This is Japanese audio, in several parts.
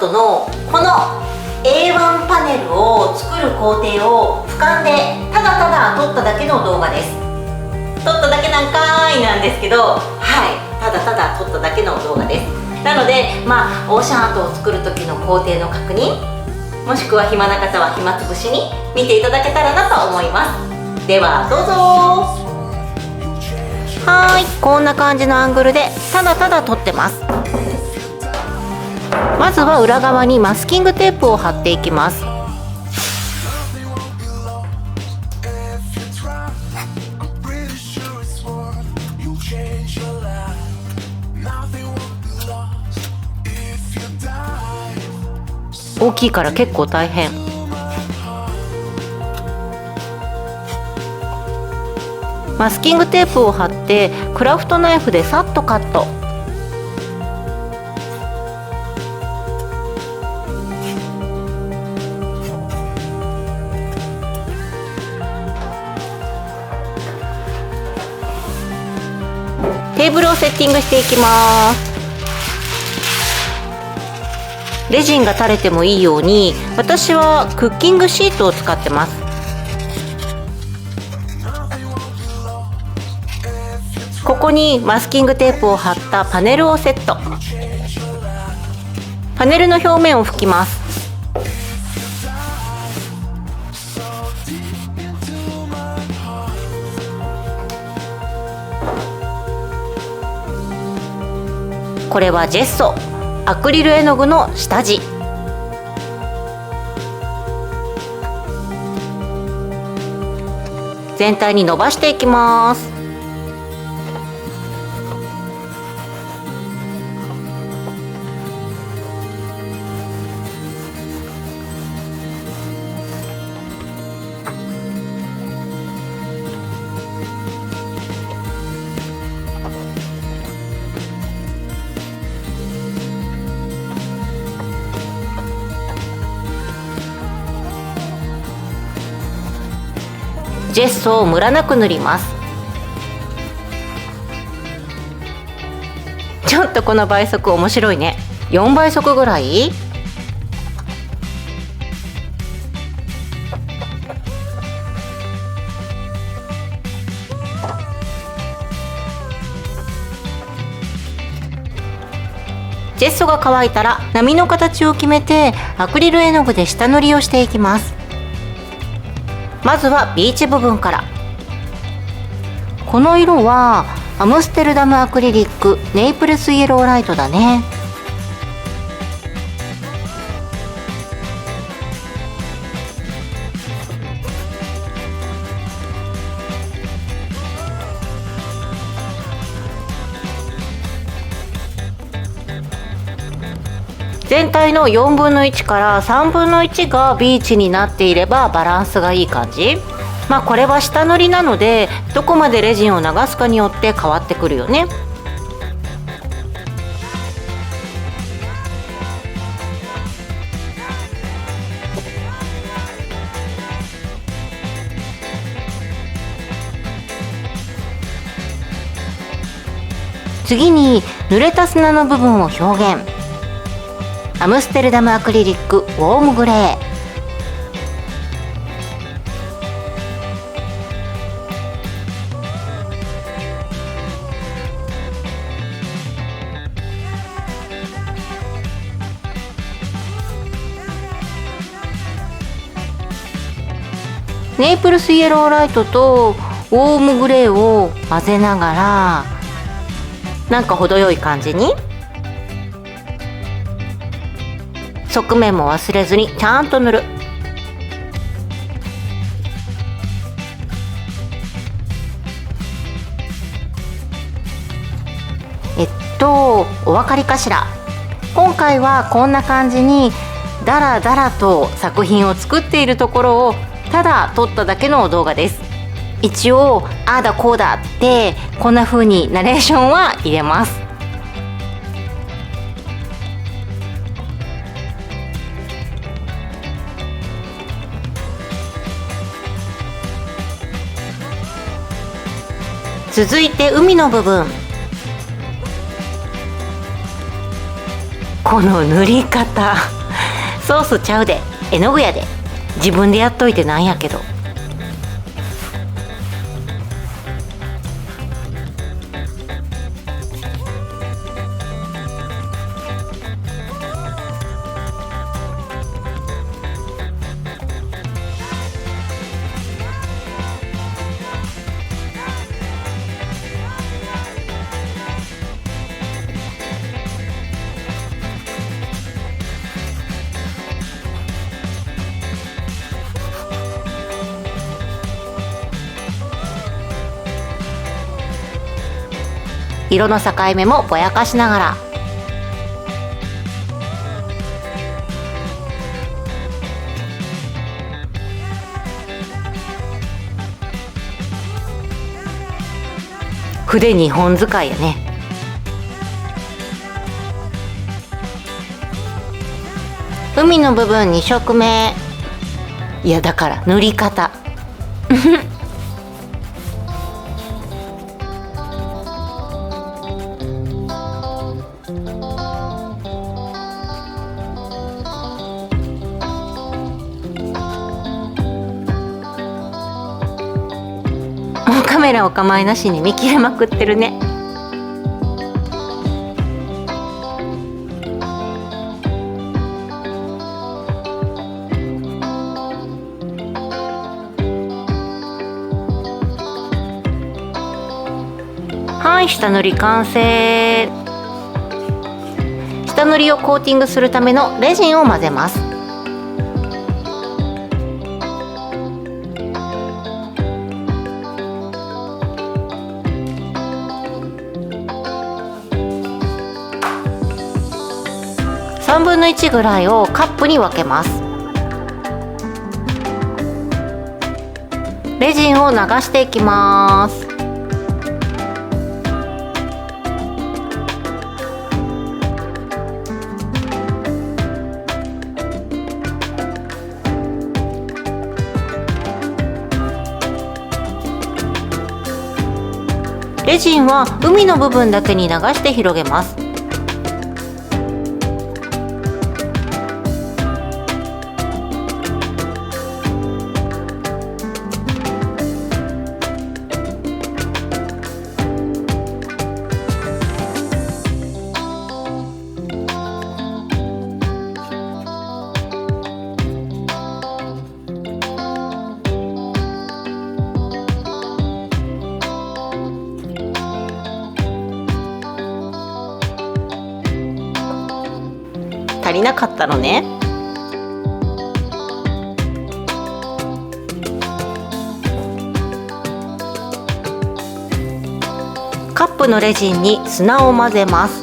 後のこの A1 パネルを作る工程を俯瞰でただただ撮っただけの動画です。撮っただけなんかーいなんですけど、ただただ撮っただけの動画です。なのでオーシャンアートを作る時の工程の確認、もしくは暇な方は暇つぶしに見ていただけたらなと思います。ではどうぞ。こんな感じのアングルでただただ撮ってます。まずは裏側にマスキングテープを貼っていきます。大きいから結構大変。マスキングテープを貼ってクラフトナイフでさっとカット。テーブルをセッティングしていきます。レジンが垂れてもいいように私はクッキングシートを使ってます。ここにマスキングテープを貼ったパネルをセット。パネルの表面を拭きます。これはジェッソ、アクリル絵の具の下地。全体に伸ばしていきます。ジェッソをムラなく塗ります。ちょっとこの倍速面白いね。4倍速ぐらい。ジェッソが乾いたら波の形を決めてアクリル絵の具で下塗りをしていきます。まずはビーチ部分から。この色はアムステルダムアクリリックネイプレスイエローライトだね。全体の4分の1から3分の1がビーチになっていればバランスがいい感じ。これは下塗りなのでどこまでレジンを流すかによって変わってくるよね。次に濡れた砂の部分を表現。アムステルダムアクリリックウォームグレー。ネイプルスイエローライトとウォームグレーを混ぜながらなんか程よい感じに。側面も忘れずにちゃんと塗る。お分かりかしら。今回はこんな感じにダラダラと作品を作っているところをただ撮っただけの動画です。一応ああだこうだってこんな風にナレーションは入れます。続いて海の部分。この塗り方ソースちゃうで、絵の具やで。自分でやっといてなんやけど。色の境目もぼやかしながら。筆2本使いやね。海の部分2色目。いやだから塗り方カメラお構いなしに見切れまくってるね。はい、下塗り完成。下塗りをコーティングするためのレジンを混ぜます。3分の1ぐらいをカップに分けます。レジンを流していきます。レジンは海の部分だけに流して広げます。足りなかったのね。カップのレジンに砂を混ぜます。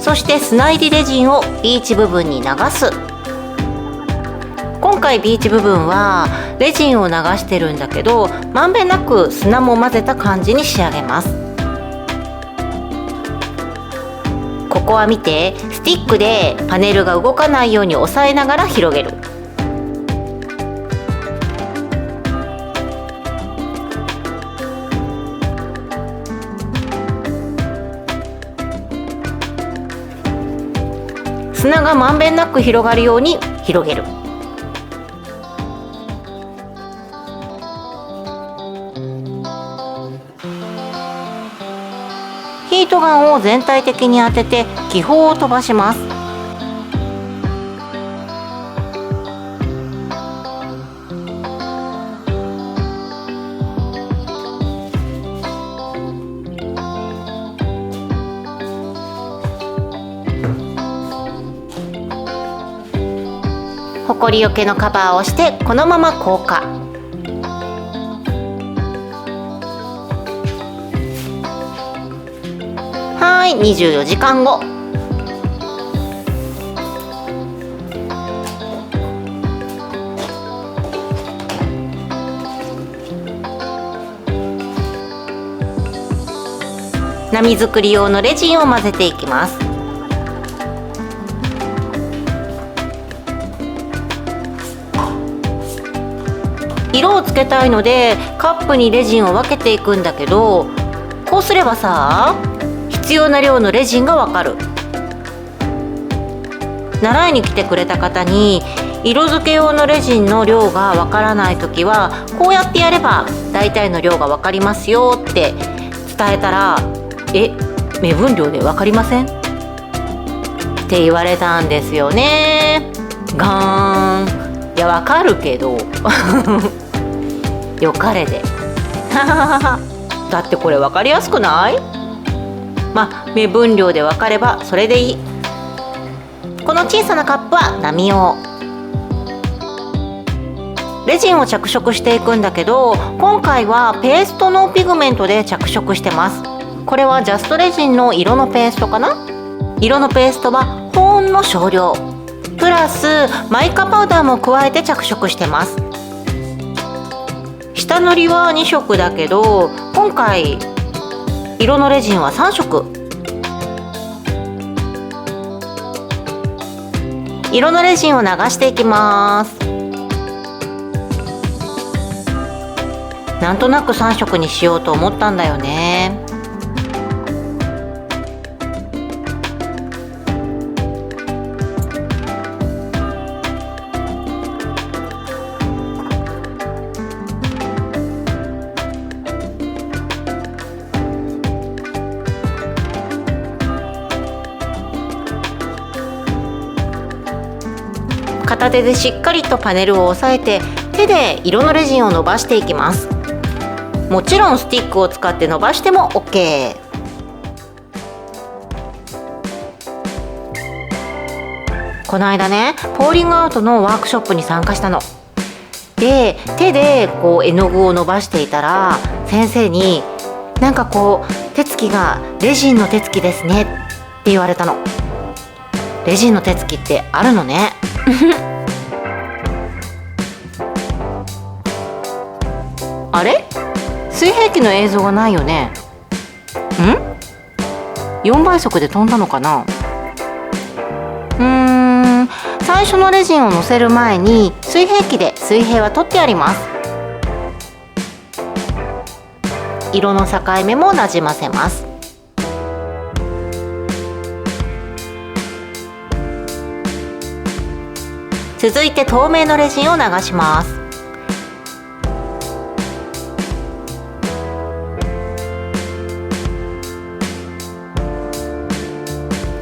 そして砂入りレジンをビーチ部分に流す。今回ビーチ部分はレジンを流してるんだけど、まんべんなく砂も混ぜた感じに仕上げます。ここは見て、スティックでパネルが動かないように押さえながら広げる。砂がまんべんなく広がるように広げる。ヒートガンを全体的に当てて気泡を飛ばします。ほこりよけのカバーをしてこのまま降下。はい、24時間後。波作り用のレジンを混ぜていきます。色をつけたいのでカップにレジンを分けていくんだけど、こうすればさ、必要な量のレジンがわかる。習いに来てくれた方に色付け用のレジンの量がわからないときはこうやってやれば大体の量がわかりますよって伝えたら、目分量でわかりませんって言われたんですよね。ガーン。いや、わかるけどよかれでだってこれわかりやすくない？目分量でわかればそれでいい。この小さなカップは波用。レジンを着色していくんだけど、今回はペーストのピグメントで着色してます。これはジャストレジンの色のペーストかな。色のペーストはほんの少量、プラスマイカパウダーも加えて着色してます。下塗りは2色だけど、今回色のレジンは3色。色のレジンを流していきます。なんとなく3色にしようと思ったんだよね。片手でしっかりとパネルを押さえて、手で色のレジンを伸ばしていきます。もちろんスティックを使って伸ばしても OK。 この間ね、ポーリングアウトのワークショップに参加したので、手で絵の具を伸ばしていたら、先生になんか手つきがレジンの手つきですねって言われたの。レジンの手つきってあるのねあれ？水平器の映像がないよね。4倍速で飛んだのかな。最初のレジンをのせる前に水平器で水平は取ってあります。色の境目もなじませます。続いて透明のレジンを流します。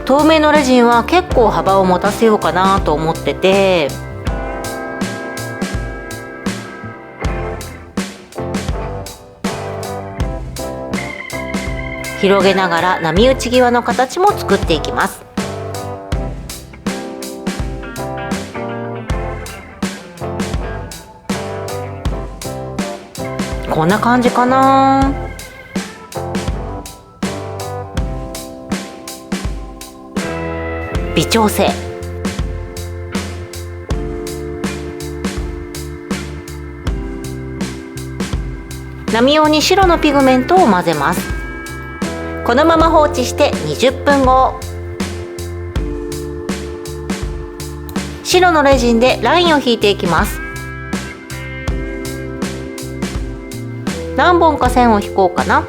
透明のレジンは結構幅を持たせようかなと思ってて、広げながら波打ち際の形も作っていきます。こんな感じかな。微調整。波用に白のピグメントを混ぜます。このまま放置して20分後、白のレジンでラインを引いていきます。何本か線を引こうかな。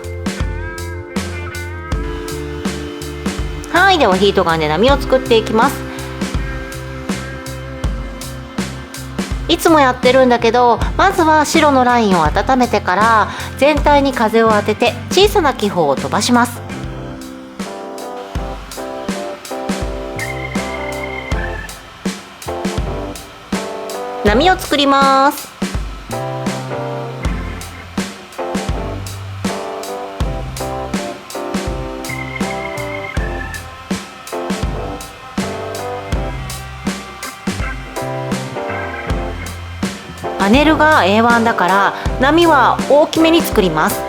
はい、ではヒートガンで波を作っていきます。いつもやってるんだけど、まずは白のラインを温めてから全体に風を当てて小さな気泡を飛ばします。波を作ります。パネルが A1 だから波は大きめに作ります。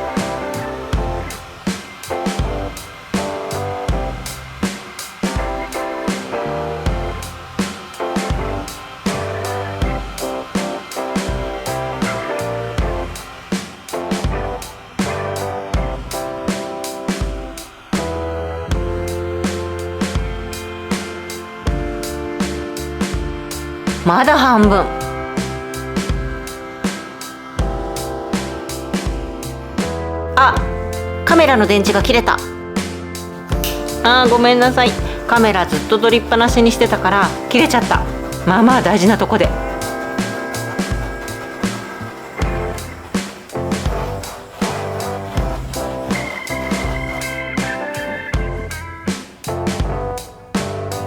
まだ半分。カメラの電池が切れた。ごめんなさい。カメラずっと撮りっぱなしにしてたから切れちゃった。まあまあ大事なとこで。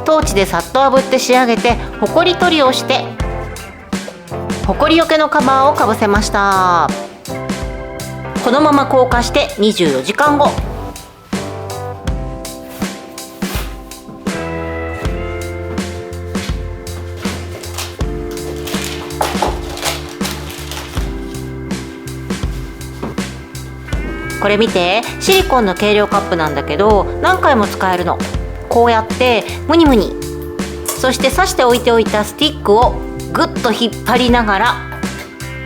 トーチでさっと炙って仕上げて、ほこり取りをしてほこりよけのカバーをかぶせました。このまま降下して24時間後。これ見て、シリコンの計量カップなんだけど何回も使えるの。こうやってムニムニ、そして刺しておいておいたスティックをぐっと引っ張りながら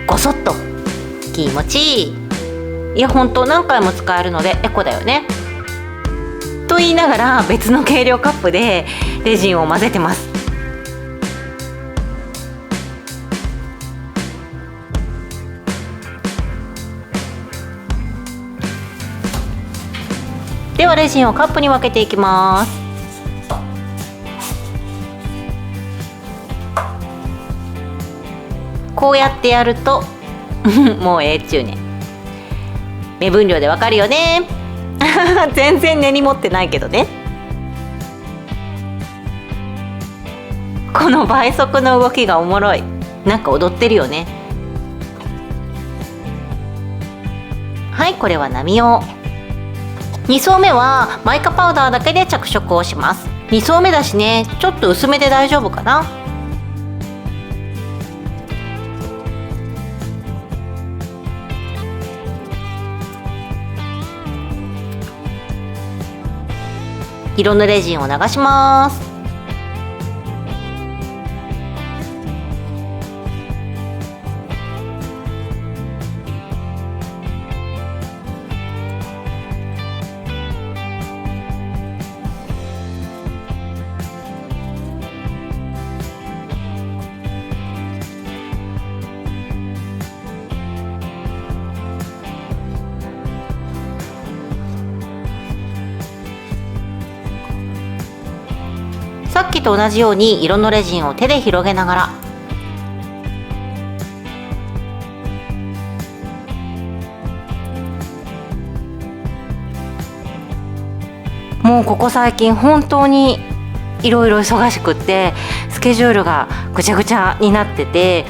ゴソッと。気持ちいい。いやほんと何回も使えるのでエコだよね。と言いながら別の計量カップでレジンを混ぜてます。ではレジンをカップに分けていきます。こうやってやるともうっちゅうね。目分量でわかるよね全然根に持ってないけどね。この倍速の動きがおもろい。なんか踊ってるよね。はい、これは波用。2層目はマイカパウダーだけで着色をします。2層目だしね、ちょっと薄めで大丈夫かな。色のレジンを流します。さっきと同じように色のレジンを手で広げながらもうここ最近本当にいろいろ忙しくってスケジュールがぐちゃぐちゃになってて、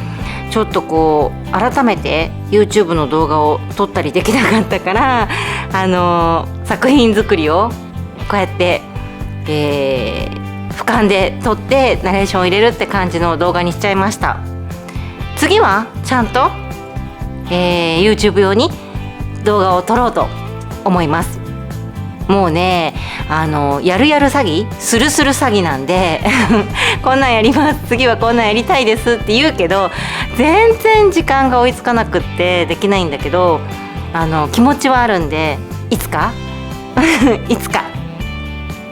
ちょっとこう改めて YouTube の動画を撮ったりできなかったから作品作りをこうやって、俯瞰で撮ってナレーションを入れるって感じの動画にしちゃいました。次はちゃんと、YouTube 用に動画を撮ろうと思います。もうねやる詐欺する詐欺なんでこんなんやります、次はこんなんやりたいですって言うけど全然時間が追いつかなくってできないんだけど気持ちはあるんでいつかいつか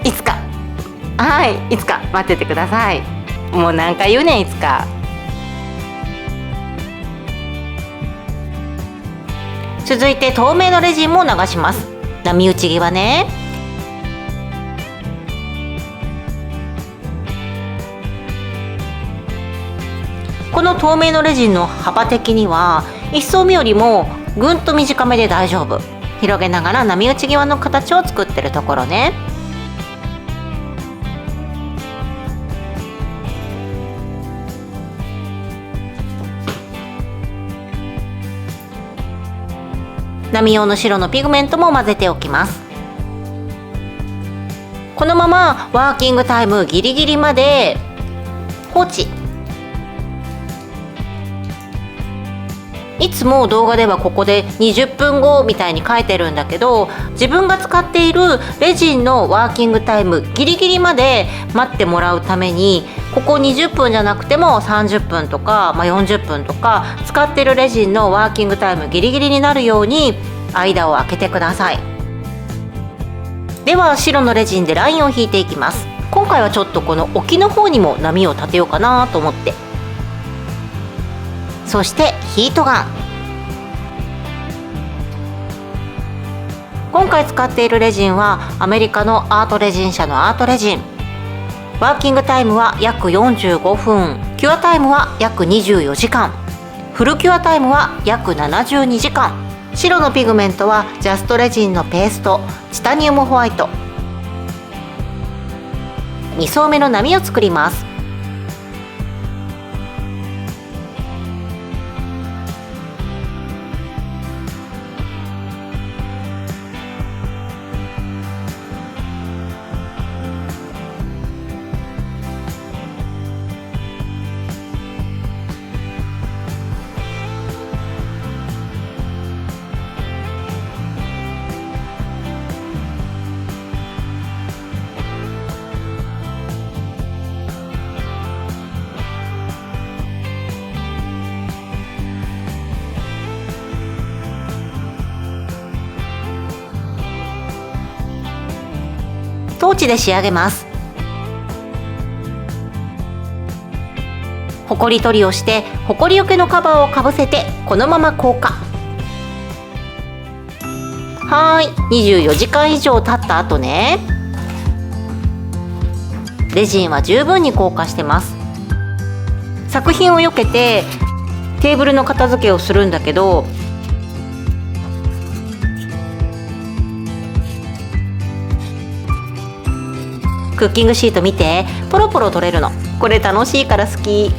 いつか待っててください。もう何回言うねんいつか。続いて透明のレジンも流します。波打ち際ね。この透明のレジンの幅的には1層目よりもぐんと短めで大丈夫。広げながら波打ち際の形を作ってるところね。波用の白のピグメントも混ぜておきます。このままワーキングタイムギリギリまで放置。いつも動画ではここで20分後みたいに書いてるんだけど、自分が使っているレジンのワーキングタイムギリギリまで待ってもらうために、ここ20分じゃなくても30分とか、40分とか使っているレジンのワーキングタイムギリギリになるように間を空けてください。では白のレジンでラインを引いていきます。今回はちょっとこの沖の方にも波を立てようかなと思って。そしてヒートガン。今回使っているレジンはアメリカのアートレジン社のアートレジン。ワーキングタイムは約45分、キュアタイムは約24時間、フルキュアタイムは約72時間。白のピグメントはジャストレジンのペースト、チタニウムホワイト。2層目の波を作ります。トーチで仕上げます。ほこり取りをしてほこりよけのカバーをかぶせてこのまま硬化。24時間以上経った後ね、レジンは十分に硬化してます。作品を避けてテーブルの片付けをするんだけど、クッキングシート見て、ポロポロ取れるの。これ楽しいから好き。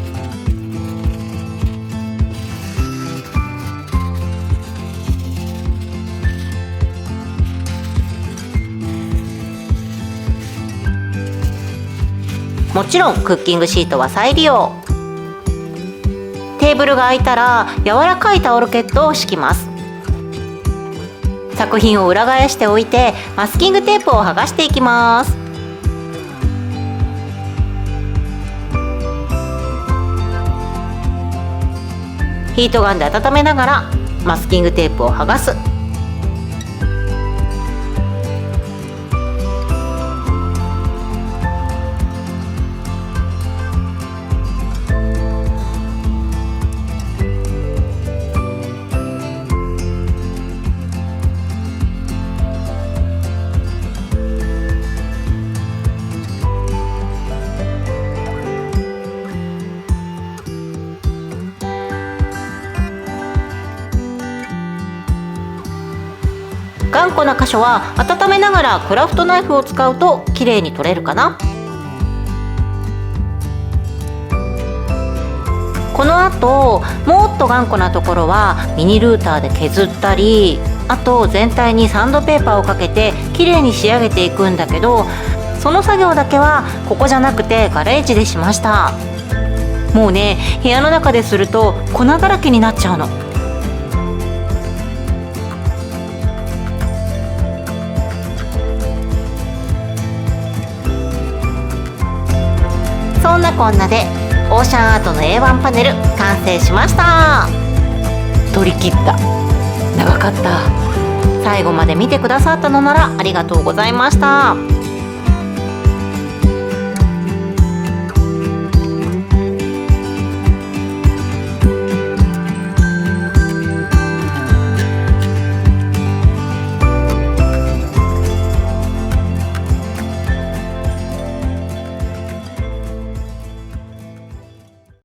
もちろんクッキングシートは再利用。テーブルが空いたら柔らかいタオルケットを敷きます。作品を裏返しておいてマスキングテープを剥がしていきます。ヒートガンで温めながらマスキングテープを剥がす。頑固な箇所は温めながらクラフトナイフを使うと綺麗に取れるかな。この後もっと頑固なところはミニルーターで削ったり、あと全体にサンドペーパーをかけて綺麗に仕上げていくんだけど、その作業だけはここじゃなくてガレージでしました。もうね、部屋の中ですると粉だらけになっちゃうの。そんなこんなでオーシャンアートの A1 パネル完成しました。取り切った。長かった。最後まで見てくださったのならありがとうございました。